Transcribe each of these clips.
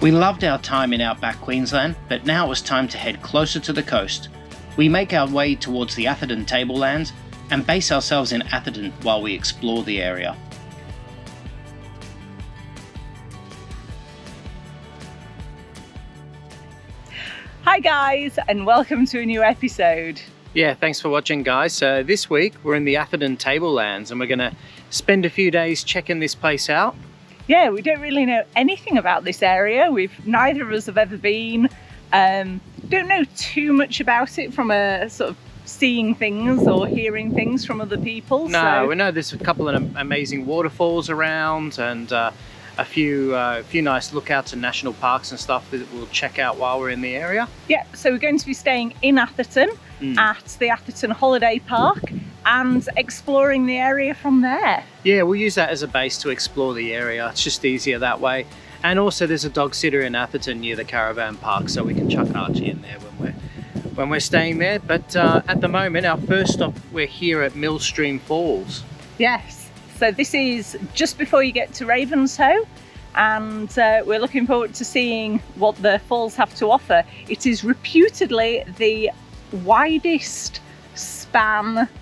We loved our time in Outback Queensland, but now it was time to head closer to the coast. We make our way towards the Atherton Tablelands and base ourselves in Atherton while we explore the area. Hi guys, and welcome to a new episode. Yeah, thanks for watching guys. So this week we're in the Atherton Tablelands and we're going to spend a few days checking this place out. Yeah, we don't really know anything about this area. Neither of us have ever been. Don't know too much about it from a sort of seeing things or hearing things from other people. No, we know there's a couple of amazing waterfalls around and a few nice lookouts and national parks and stuff that we'll check out while we're in the area. Yeah, so we're going to be staying in Atherton at the Atherton Holiday Park and exploring the area from there. Yeah, we'll use that as a base to explore the area. It's just easier that way. And also there's a dog sitter in Atherton near the Caravan park, so we can chuck Archie in there when we're staying there. But at the moment, our first stop, we're here at Millstream Falls. Yes, so this is just before you get to Ravenshoe, and we're looking forward to seeing what the falls have to offer. It is reputedly the widest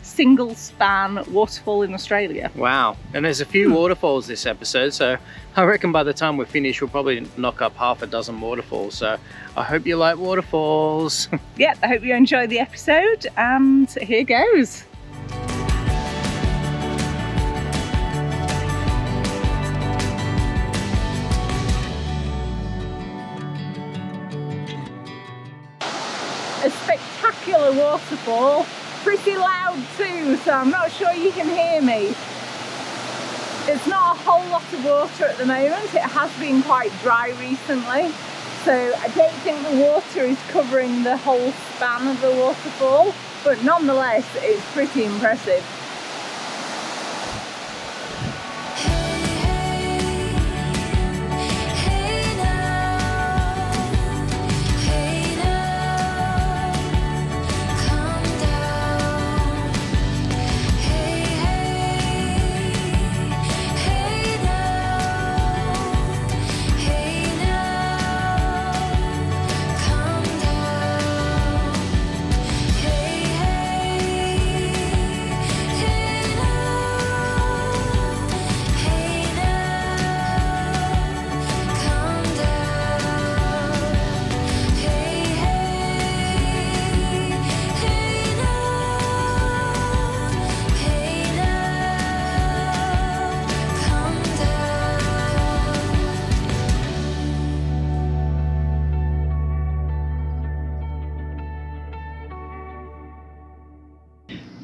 single span waterfall in Australia. Wow, and there's a few waterfalls this episode, so I reckon by the time we're finished we'll probably knock up half a dozen waterfalls, so I hope you like waterfalls. Yeah, I hope you enjoy the episode, and here goes. A spectacular waterfall, pretty loud too, so I'm not sure you can hear me. It's not a whole lot of water at the moment. It has been quite dry recently, so I don't think the water is covering the whole span of the waterfall, but nonetheless it's pretty impressive.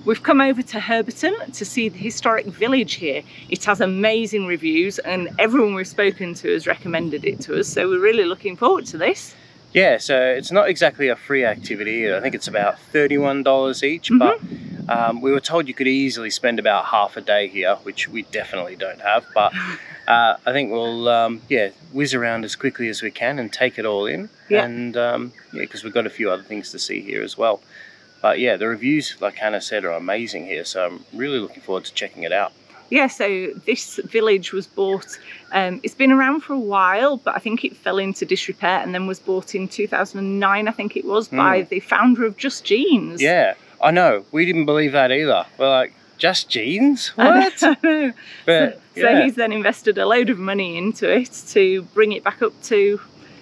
We've come over to Herberton to see the historic village here. It has amazing reviews and everyone we've spoken to has recommended it to us, so we're really looking forward to this. Yeah, so it's not exactly a free activity. I think it's about $31 each, but we were told you could easily spend about half a day here, which we definitely don't have, but I think we'll whiz around as quickly as we can and take it all in. Yeah. And because we've got a few other things to see here as well. But yeah, the reviews, like Hannah said, are amazing here, so I'm really looking forward to checking it out. Yeah, so this village was bought, it's been around for a while, but I think it fell into disrepair and then was bought in 2009, I think it was, by the founder of Just Jeans. Yeah, I know, we didn't believe that either. We're like, Just Jeans? What? I know. But, so he's then invested a load of money into it to bring it back up to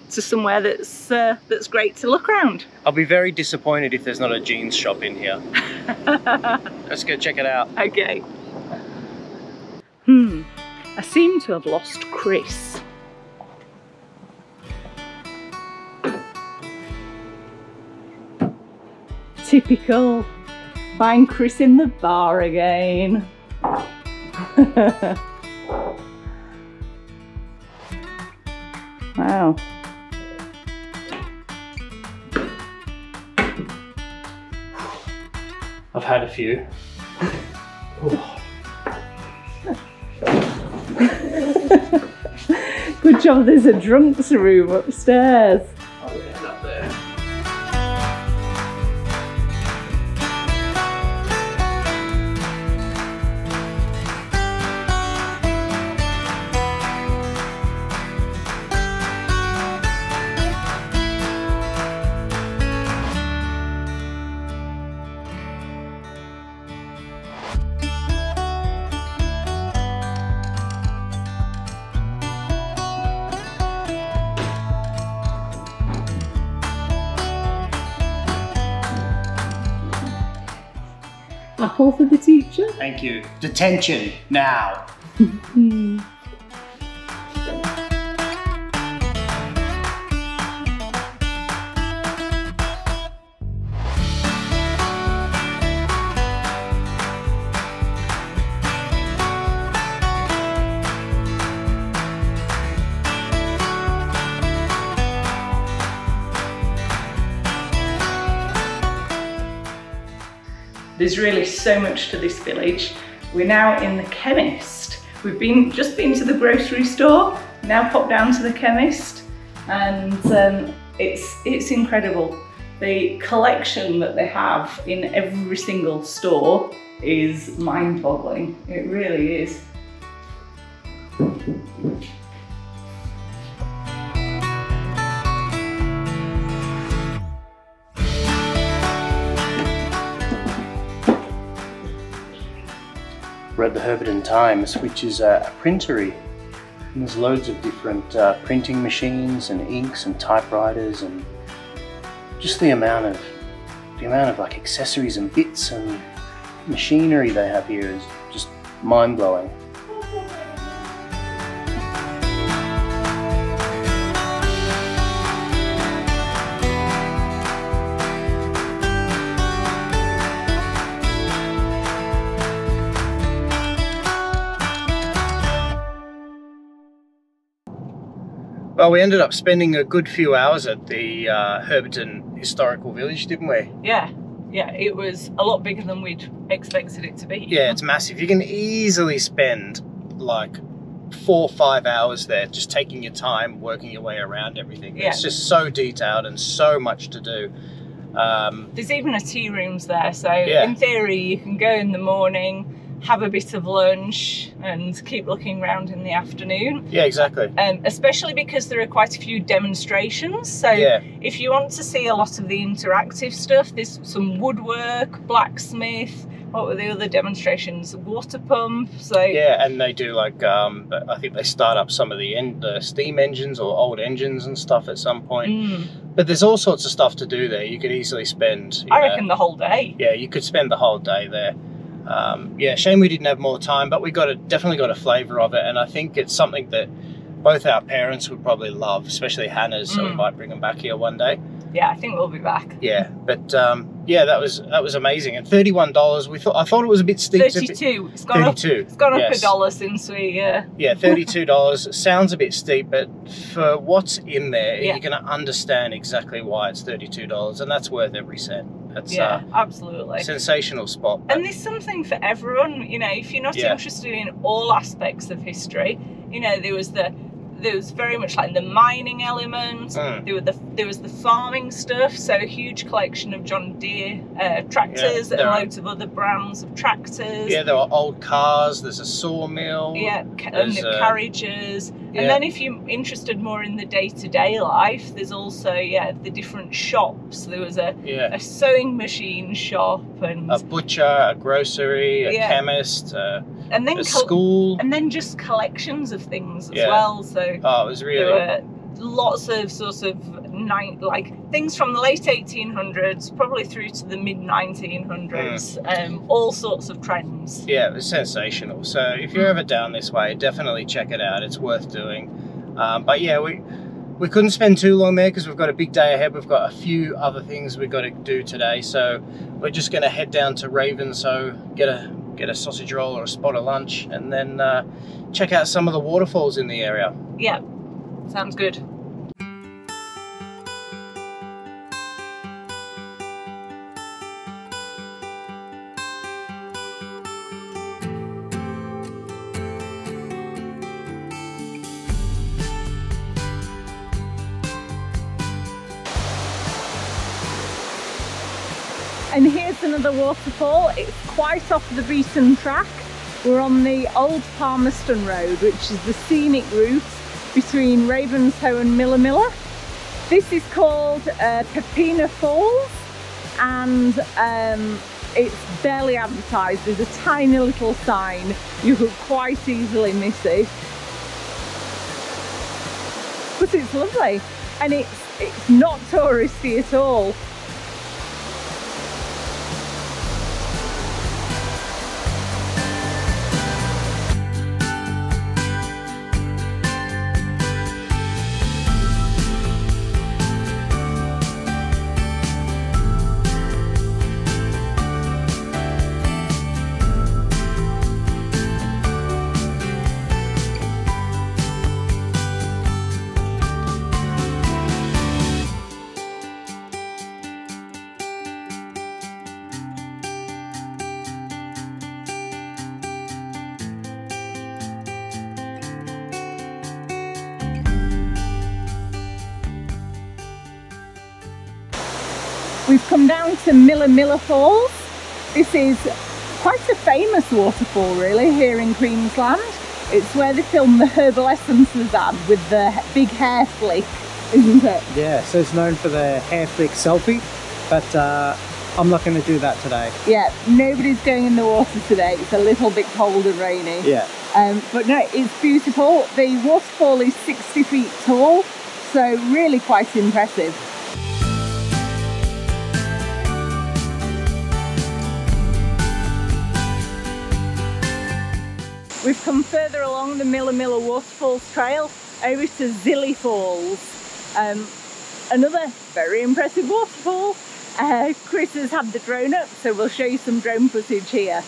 somewhere that's great to look around. I'll be very disappointed if there's not a jeans shop in here. Let's go check it out. Okay. I seem to have lost Chris. Typical. Find Chris in the bar again. Wow. I've had a few. Good job there's a drunks room upstairs. I'll end up there. Apple for the teacher. Thank you. Detention, now. There's really so much to this village. We're now in the chemist. We've just been to the grocery store, now popped down to the chemist, and it's incredible. The collection that they have in every single store is mind-boggling. It really is. We're at the Herberton Times, which is a printery. And there's loads of different printing machines and inks and typewriters, and just the amount of like accessories and bits and machinery they have here is just mind-blowing. Well, we ended up spending a good few hours at the Herberton Historical Village, didn't we? Yeah, it was a lot bigger than we'd expected it to be. Yeah, it's massive. You can easily spend like 4 or 5 hours there, just taking your time, working your way around everything. Yeah. It's just so detailed and so much to do. There's even a tea rooms there, so in theory you can go in the morning, have a bit of lunch and keep looking around in the afternoon. Yeah, exactly. Especially because there are quite a few demonstrations, so if you want to see a lot of the interactive stuff, there's some woodwork, blacksmith, what were the other demonstrations? Water pump. So yeah, and they do like I think they start up some of the steam engines or old engines and stuff at some point. But there's all sorts of stuff to do there. You could easily spend I reckon the whole day. Yeah, you could spend the whole day there. Yeah, shame we didn't have more time, but we definitely got a flavour of it, and I think it's something that both our parents would probably love, especially Hannah's, so we might bring them back here one day. Yeah, I think we'll be back. Yeah, but yeah, that was amazing. And $31, I thought it was a bit steep. 32. It's gone up $1 since we. Yeah, $32 sounds a bit steep, but for what's in there, you're going to understand exactly why it's $32, and that's worth every cent. That's absolutely sensational spot. And there's something for everyone. You know, if you're not interested in all aspects of history, you know, there was very much like the mining element. There was the farming stuff, so a huge collection of John Deere tractors and loads of other brands of tractors. Yeah, there were old cars, there's a sawmill. Yeah, and the carriages. And then if you're interested more in the day-to-day life, there's also, the different shops. There was a sewing machine shop, and a butcher, a grocery, a chemist, and then a school. And then just collections of things as well. So it was really... There were lots of sort of things from the late 1800s, probably through to the mid 1900s, all sorts of trends. Yeah, it was sensational. So if you're ever down this way, definitely check it out. It's worth doing. But yeah, we couldn't spend too long there because we've got a big day ahead. We've got a few other things we've got to do today. So we're just going to head down to Ravenshoe, get a sausage roll or a spot of lunch, and then check out some of the waterfalls in the area. Yeah, sounds good. And here's another waterfall. It's quite off the beaten track. We're on the old Palmerston Road, which is the scenic route between Ravenshoe and Millaa Milla. This is called Pepina Falls, and it's barely advertised. There's a tiny little sign. You could quite easily miss it. But it's lovely, and it's not touristy at all. We've come down to Millaa Milla Falls. This is quite a famous waterfall really here in Queensland. It's where they filmed the Herbal Essences ad with the big hair flick, isn't it? Yeah, so it's known for the hair flick selfie, but I'm not going to do that today. Yeah, nobody's going in the water today. It's a little bit cold and rainy. Yeah. But no, it's beautiful. The waterfall is 60 feet tall, so really quite impressive. We've come further along the Millaa Milla Waterfalls Trail over to Zillie Falls. Another very impressive waterfall. Chris has had the drone up, so we'll show you some drone footage here.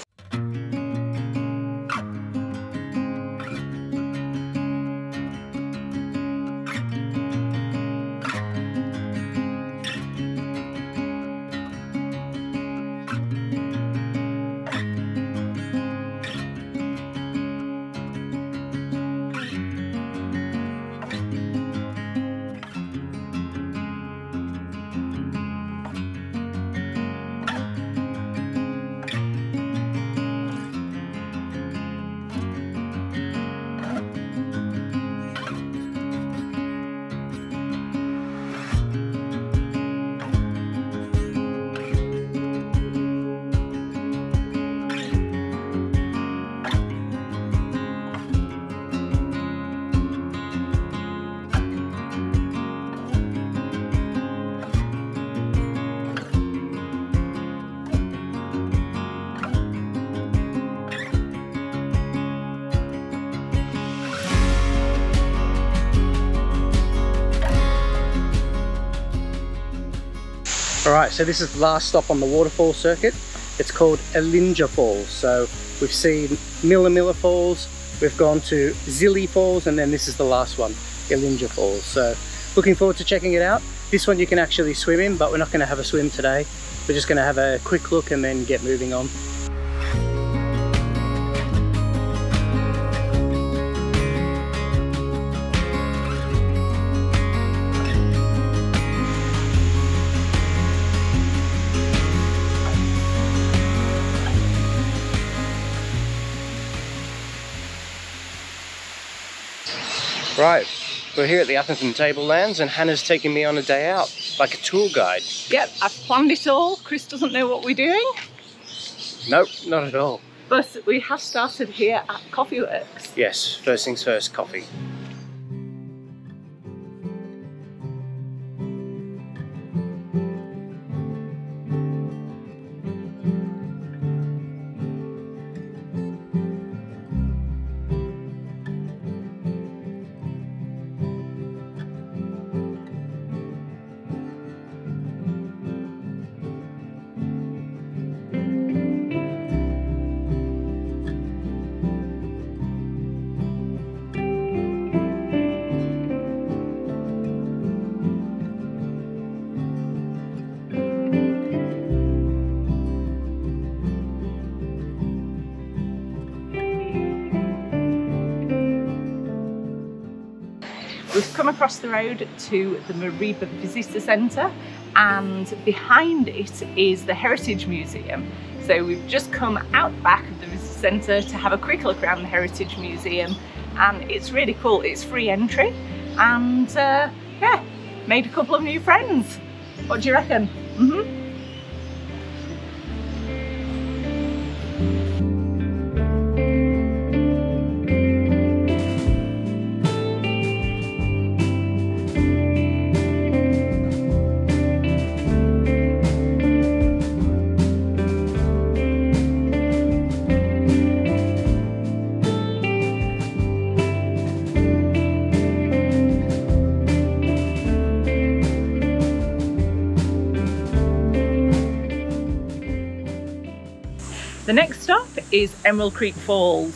Alright, so this is the last stop on the waterfall circuit. It's called Ellinjaa Falls. So we've seen Millaa Milla Falls, we've gone to Zillie Falls, and then this is the last one, Ellinjaa Falls. So looking forward to checking it out. This one you can actually swim in, but we're not going to have a swim today. We're just going to have a quick look and then get moving on. Right, we're here at the Atherton Tablelands and Hannah's taking me on a day out, like a tour guide. Yep, I've planned it all. Chris doesn't know what we're doing. Nope, not at all. But we have started here at Coffee Works. Yes, first things first, coffee. We've come across the road to the Mariba Visitor Centre, and behind it is the Heritage Museum. So we've just come out back of the Visitor Centre to have a quick look around the Heritage Museum, and it's really cool. It's free entry, and yeah, made a couple of new friends. What do you reckon? The next stop is Emerald Creek Falls.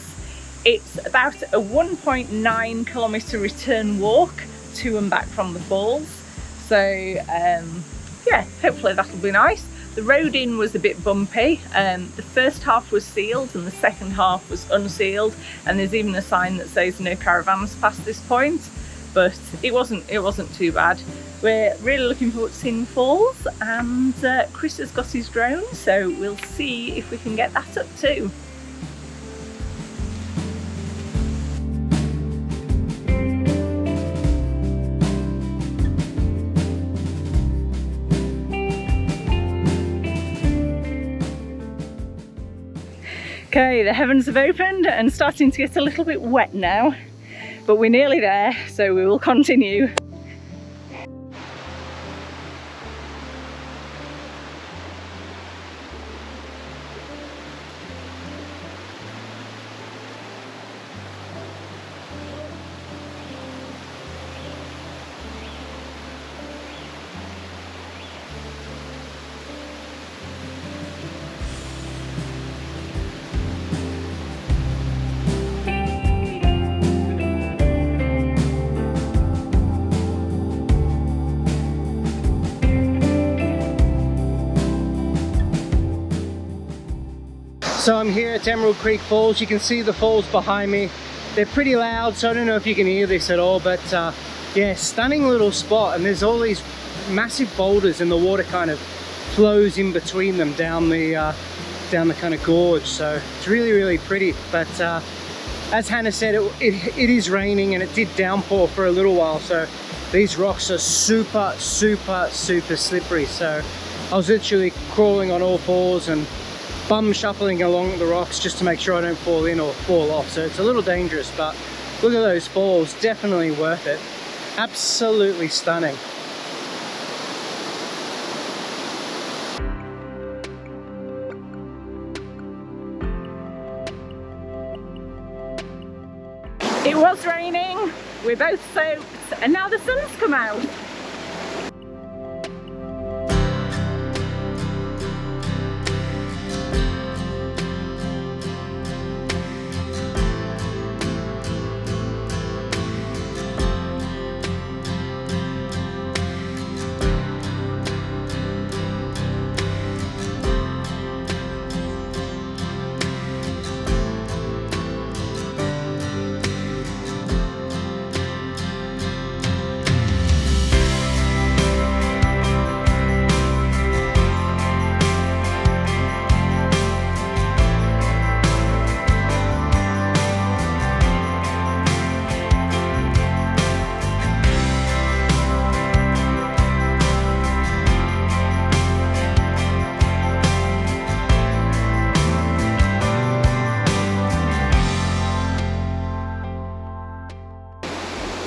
It's about a 1.9 kilometre return walk to and back from the falls. So yeah, hopefully that'll be nice. The road in was a bit bumpy. The first half was sealed and the second half was unsealed, and there's even a sign that says no caravans past this point. but it wasn't too bad. We're really looking forward to seeing the falls, and Chris has got his drone, so we'll see if we can get that up too. Okay, the heavens have opened and starting to get a little bit wet now, but we're nearly there, so we will continue. So I'm here at Emerald Creek Falls. You can see the falls behind me. They're pretty loud, so I don't know if you can hear this at all, but yeah, stunning little spot. And there's all these massive boulders, and the water kind of flows in between them down the kind of gorge. So it's really, really pretty. But as Hannah said, it is raining, and it did downpour for a little while. So these rocks are super, super, super slippery. So I was literally crawling on all fours and bum shuffling along the rocks just to make sure I don't fall in or fall off. So it's a little dangerous, but look at those falls, definitely worth it. Absolutely stunning. It was raining, we're both soaked, and now the sun's come out.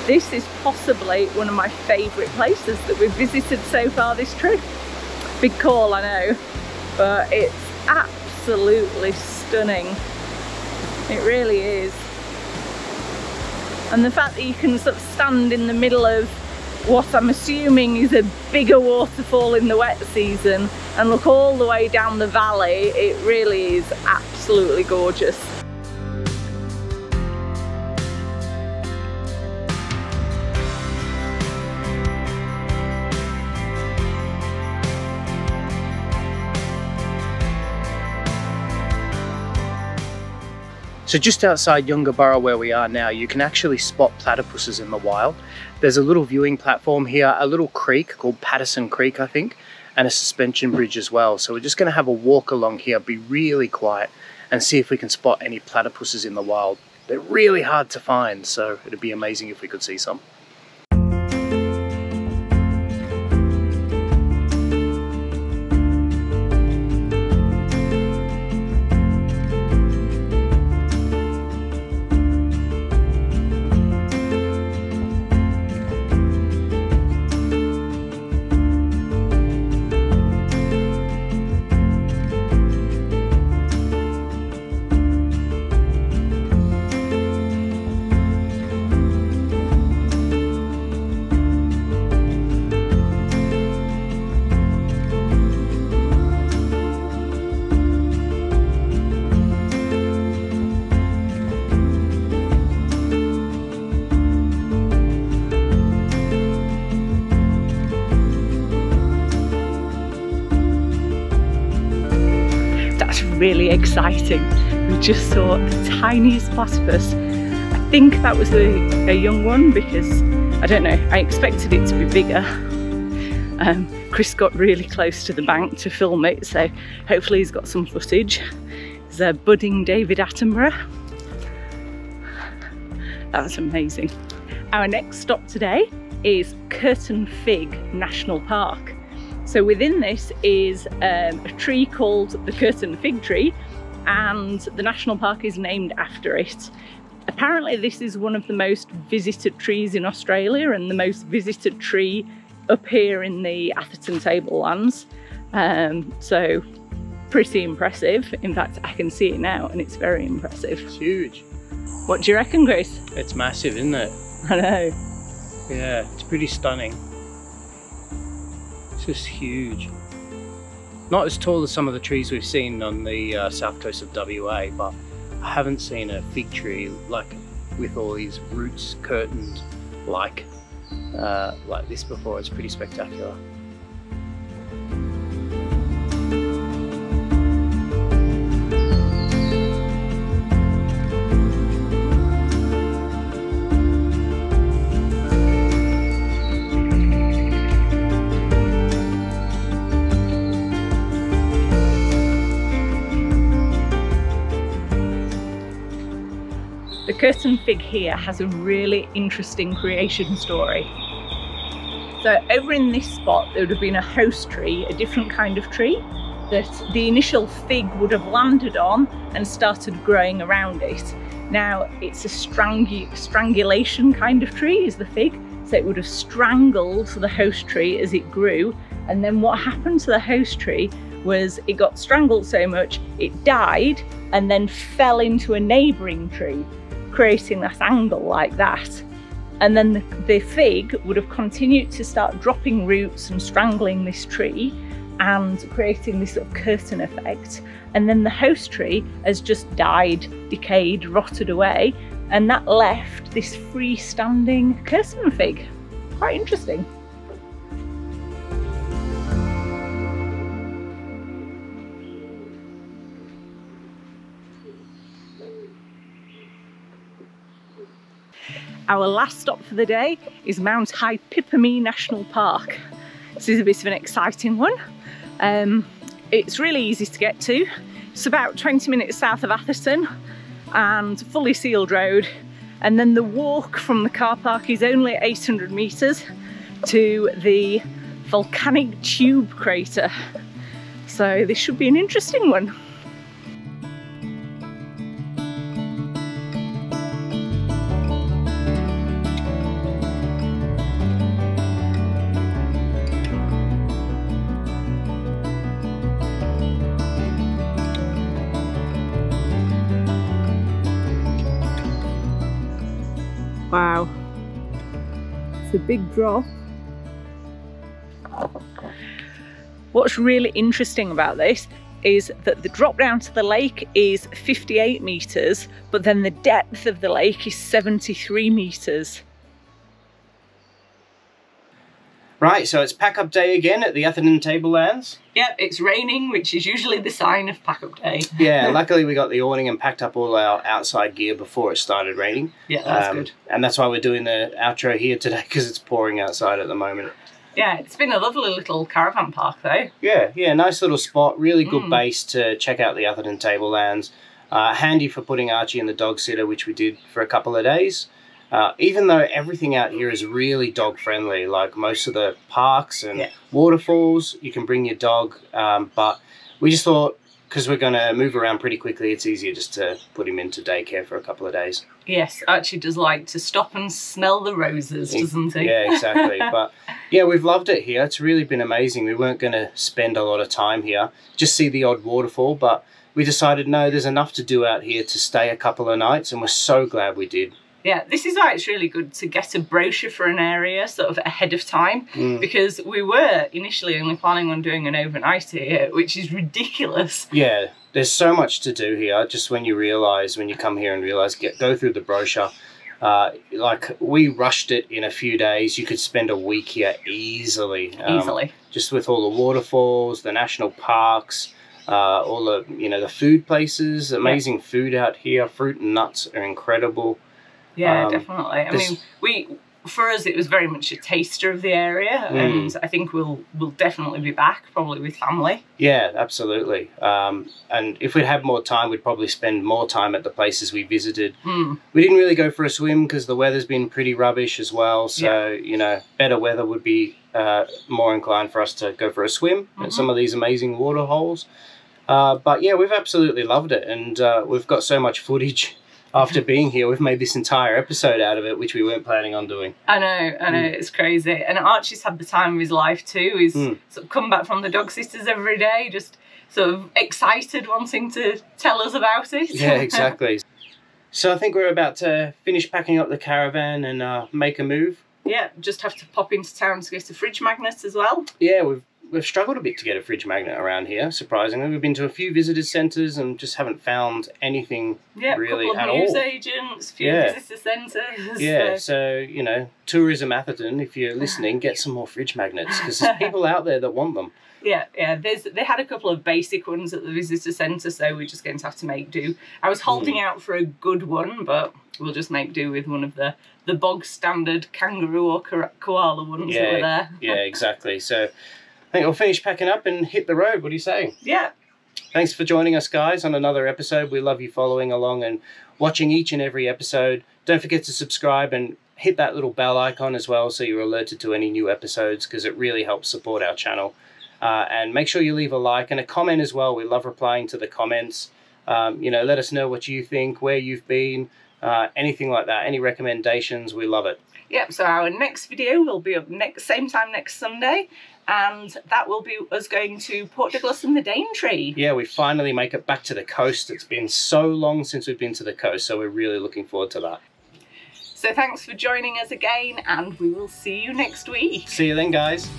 This is possibly one of my favourite places that we've visited so far this trip. Big call, I know, but it's absolutely stunning. It really is. And the fact that you can sort of stand in the middle of what I'm assuming is a bigger waterfall in the wet season and look all the way down the valley, it really is absolutely gorgeous. So just outside Yungaburra where we are now, you can actually spot platypuses in the wild. There's a little viewing platform here, a little creek called Patterson Creek, I think, and a suspension bridge as well. So we're just going to have a walk along here, be really quiet, and see if we can spot any platypuses in the wild. They're really hard to find, so it'd be amazing if we could see some. Really exciting. We just saw the tiniest platypus. I think that was a young one because I don't know, I expected it to be bigger. Chris got really close to the bank to film it, so hopefully he's got some footage. There's a budding David Attenborough. That's amazing. Our next stop today is Atherton Fig National Park. So within this is a tree called the Atherton Fig Tree, and the national park is named after it. Apparently this is one of the most visited trees in Australia and the most visited tree up here in the Atherton Tablelands. So pretty impressive. In fact, I can see it now and it's very impressive. It's huge. What do you reckon, Chris? It's massive, isn't it? I know. Yeah, it's pretty stunning. It's just huge. Not as tall as some of the trees we've seen on the south coast of WA, but I haven't seen a fig tree like with all these roots curtained like this before. It's pretty spectacular. The Atherton Fig here has a really interesting creation story. So over in this spot there would have been a host tree, a different kind of tree that the initial fig would have landed on and started growing around it. Now it's a strangulation kind of tree is the fig, so it would have strangled the host tree as it grew, and then what happened to the host tree was it got strangled so much it died and then fell into a neighbouring tree, creating this angle like that. And then the fig would have continued to start dropping roots and strangling this tree and creating this sort of curtain effect. And then the host tree has just died, decayed, rotted away, and that left this freestanding curtain fig. Quite interesting. Our last stop for the day is Mount High Pepina National Park. This is a bit of an exciting one. It's really easy to get to. It's about 20 minutes south of Atherton and fully sealed road. And then the walk from the car park is only 800 metres to the Volcanic Crater. So this should be an interesting one. Wow, it's a big drop. What's really interesting about this is that the drop down to the lake is 58 metres, but then the depth of the lake is 73 metres. Right, so it's pack-up day again at the Atherton Tablelands. Yep, it's raining, which is usually the sign of pack-up day. Yeah, luckily we got the awning and packed up all our outside gear before it started raining. Yeah, that's good. And that's why we're doing the outro here today, because it's pouring outside at the moment. Yeah, it's been a lovely little caravan park though. Yeah, nice little spot, really good base to check out the Atherton Tablelands. Handy for putting Archie in the dog sitter, which we did for a couple of days. Even though everything out here is really dog friendly, like most of the parks and waterfalls, you can bring your dog, but we just thought, because we're going to move around pretty quickly, it's easier just to put him into daycare for a couple of days. Yes, Archie does like to stop and smell the roses, doesn't he? Yeah, exactly. But yeah, we've loved it here. It's really been amazing. We weren't going to spend a lot of time here, just see the odd waterfall, but we decided, no, there's enough to do out here to stay a couple of nights, and we're so glad we did. Yeah, this is why it's really good to get a brochure for an area sort of ahead of time, because we were initially only planning on doing an overnight here, which is ridiculous. Yeah, there's so much to do here. Just when you realise, when you come here and realise, go through the brochure. Like, we rushed it in a few days. You could spend a week here easily. Easily. Just with all the waterfalls, the national parks, all the, the food places, amazing food out here. Fruit and nuts are incredible. Yeah, definitely. I mean, for us, it was very much a taster of the area, and I think we'll definitely be back, probably with family. Yeah, absolutely. And if we'd had more time, we'd probably spend more time at the places we visited. We didn't really go for a swim because the weather's been pretty rubbish as well. So, you know, better weather would be more inclined for us to go for a swim at some of these amazing water holes. But yeah, we've absolutely loved it, and we've got so much footage. After being here, we've made this entire episode out of it, which we weren't planning on doing. I know, it's crazy. And Archie's had the time of his life too. He's sort of come back from the dog sitters every day, just sort of excited, wanting to tell us about it. Yeah, exactly. So I think we're about to finish packing up the caravan and make a move. Yeah, just have to pop into town to get a fridge magnet as well. Yeah, we've struggled a bit to get a fridge magnet around here, surprisingly. We've been to a few visitor centres and just haven't found anything really at all. Yeah, a couple of news agents, a few visitor centres. Yeah, so, you know, Tourism Atherton, if you're listening, get some more fridge magnets, because there's people out there that want them. Yeah, they had a couple of basic ones at the visitor centre, so we're just going to have to make do. I was holding out for a good one, but we'll just make do with one of the bog standard kangaroo or koala ones that were there. Yeah, exactly. So I think we'll finish packing up and hit the road. What do you say? Yeah. Thanks for joining us, guys, on another episode. We love you following along and watching each and every episode. Don't forget to subscribe and hit that little bell icon as well so you're alerted to any new episodes, because it really helps support our channel. And make sure you leave a like and a comment as well. We love replying to the comments. You know, let us know what you think, where you've been, anything like that. Any recommendations, we love it. Yep, so our next video will be up same time next Sunday, and that will be us going to Port Douglas and the Daintree. Yeah, we finally make it back to the coast. It's been so long since we've been to the coast, so we're really looking forward to that. So thanks for joining us again, and we will see you next week. See you then, guys.